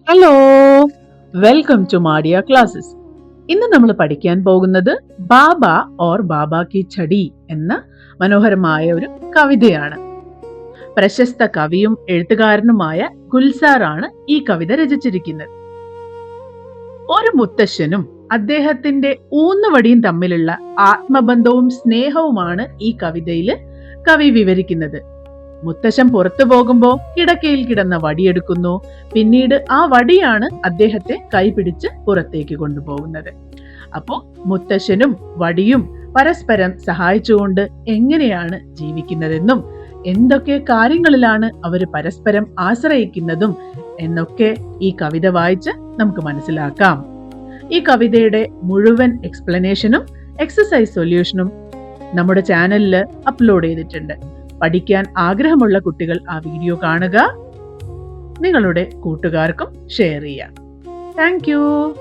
Hello, welcome to Madiya classes. ഇന്ന് നമ്മൾ പഠിക്കാൻ പോകുന്നത് ബാബ ഓർ ബാബ കി ഛടി എന്ന മനോഹരമായ ഒരു കവിതയാണ്. പ്രശസ്ത കവിയും എഴുത്തുകാരനുമായ ഗുൽസാറാണ് ഈ കവിത രചിച്ചിരിക്കുന്നത്. ഒരു മുത്തശ്ശനും അദ്ദേഹത്തിന്റെ ഊന്നുവടിയും തമ്മിലുള്ള ആത്മബന്ധവും സ്നേഹവുമാണ് ഈ കവിതയിൽ കവി വിവരിക്കുന്നത്. മുത്തശ്ശൻ പുറത്തു പോകുമ്പോ കിടക്കയിൽ കിടന്ന വടിയെടുക്കുന്നു. പിന്നീട് ആ വടിയാണ് അദ്ദേഹത്തെ കൈപിടിച്ച് പുറത്തേക്ക് കൊണ്ടുപോകുന്നത്. അപ്പോ മുത്തശ്ശനും വടിയും പരസ്പരം സഹായിച്ചുകൊണ്ട് എങ്ങനെയാണ് ജീവിക്കുന്നതെന്നും എന്തൊക്കെ കാര്യങ്ങളിലാണ് അവർ പരസ്പരം ആശ്രയിക്കുന്നതും എന്നൊക്കെ ഈ കവിത വായിച്ച് നമുക്ക് മനസ്സിലാക്കാം. ഈ കവിതയുടെ മുഴുവൻ എക്സ്പ്ലനേഷനും എക്സസൈസ് സൊല്യൂഷനും നമ്മുടെ ചാനലിൽ അപ്ലോഡ് ചെയ്തിട്ടുണ്ട്. പഠിക്കാൻ ആഗ്രഹമുള്ള കുട്ടികൾ ആ വീഡിയോ കാണുക, നിങ്ങളുടെ കൂട്ടുകാർക്കും ഷെയർ ചെയ്യുക. Thank you.